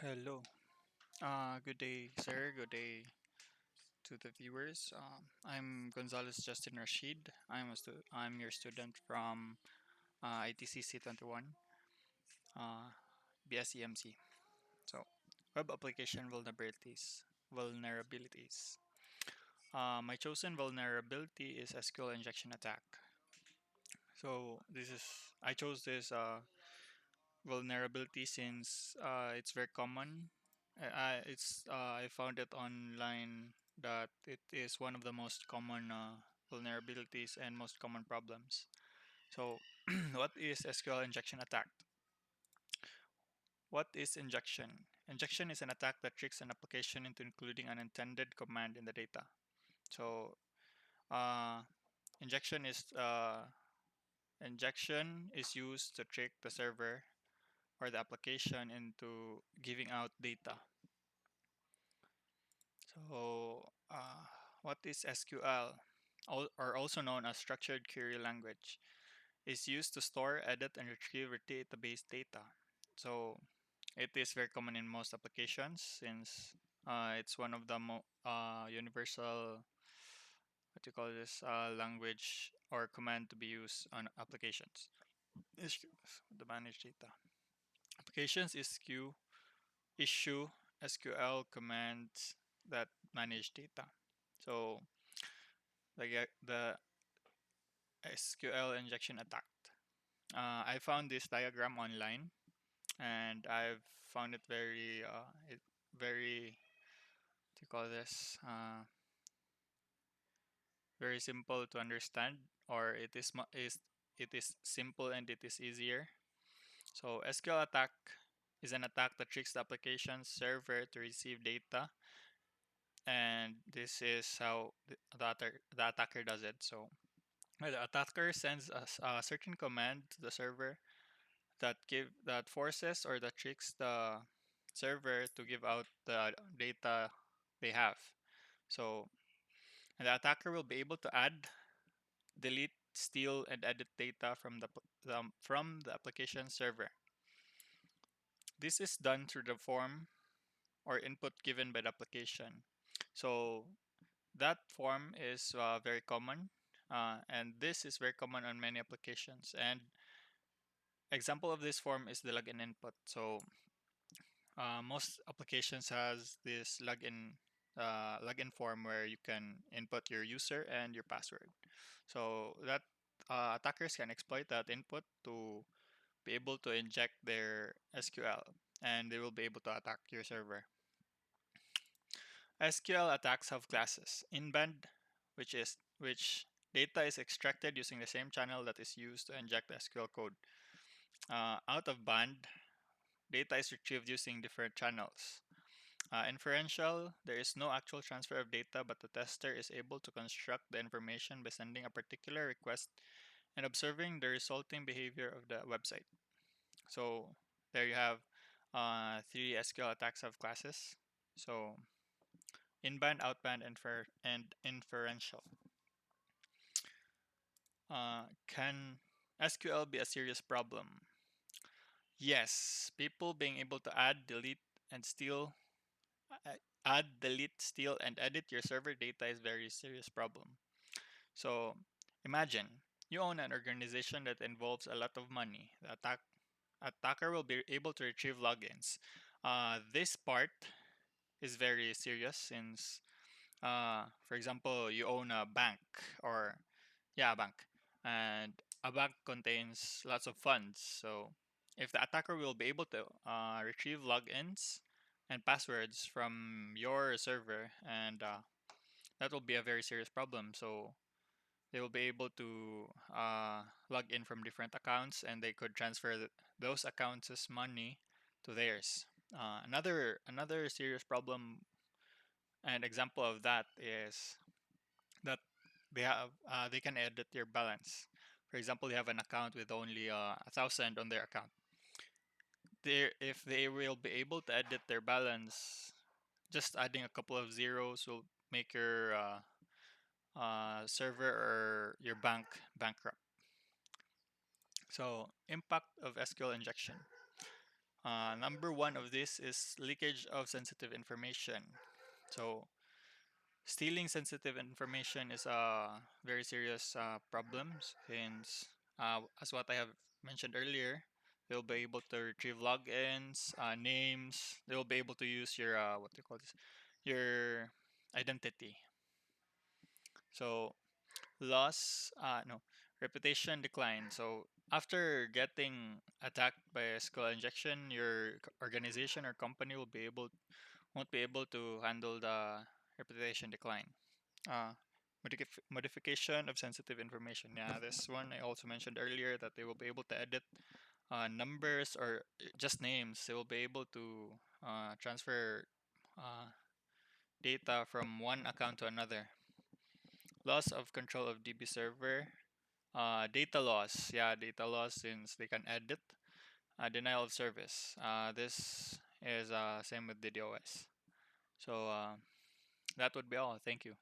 Hello. Good day, sir. Good day to the viewers. I'm Gonzalez Justin Rashid. I'm your student from Itcc 21, uh, BSEMC. So, web application vulnerabilities. My chosen vulnerability is SQL injection attack. So I chose this vulnerability since it's very common. I found it online that it is one of the most common vulnerabilities and most common problems. So, what is SQL injection attack? What is injection? Injection is an attack that tricks an application into including an intended command in the data. So, uh, injection is uh, injection is used to trick the server or the application into giving out data. So, what is SQL, or also known as Structured Query Language, is used to store, edit, and retrieve database data. So, it is very common in most applications since it's one of the universal, what do you call this, language or command to be used on applications. Issue the manage data. Applications issue SQL commands that manage data. So the SQL injection attack. I found this diagram online, and I've found it very what do you call this very simple to understand, or it is simple and it is easier. So SQL attack is an attack that tricks the application server to receive data, and this is how the attacker does it. So the attacker sends a certain command to the server that forces or that tricks the server to give out the data they have. So and the attacker will be able to add, delete, steal, and edit data from the application server. This is done through the form or input given by the application. So that form is very common, and this is very common on many applications. And example of this form is the login input. So most applications has this login form where you can input your user and your password. So that attackers can exploit that input to be able to inject their SQL, and they will be able to attack your server. SQL attacks have classes. Inbound, which data is extracted using the same channel that is used to inject the SQL code. Out of band, data is retrieved using different channels. Inferential, there is no actual transfer of data, but the tester is able to construct the information by sending a particular request and observing the resulting behavior of the website. So there you have three SQL attacks of classes. So inbound, outbound, and inferential. Can SQL be a serious problem? Yes, people being able to add, delete, steal, and edit your server data is very serious problem. So imagine you own an organization that involves a lot of money. The attacker will be able to retrieve logins. This part is very serious since, for example, you own a bank or yeah, a bank, and a bank contains lots of funds. So if the attacker will be able to retrieve logins and passwords from your server, and that will be a very serious problem. So they will be able to log in from different accounts, and they could transfer those accounts' money to theirs. Another serious problem and example of that is that they can edit your balance. For example, you have an account with only 1,000 on their account. If they will be able to edit their balance, just adding a couple of zeros will make your server or your bank bankrupt. So, impact of SQL injection. Number one of this is leakage of sensitive information. So stealing sensitive information is a very serious problem since, as what I have mentioned earlier, they'll be able to retrieve logins, names. They'll be able to use your what do you call this, your identity. So loss, no, reputation decline. So after getting attacked by a skull injection, your organization or company will be able won't be able to handle the reputation decline. Uh, modification of sensitive information. Yeah, this one I also mentioned earlier that they will be able to edit numbers or just names. They will be able to transfer uh, data from one account to another. Loss of control of DB server. Data loss. Yeah, data loss since they can edit. Denial of service. This is same with the DDoS. So that would be all. Thank you.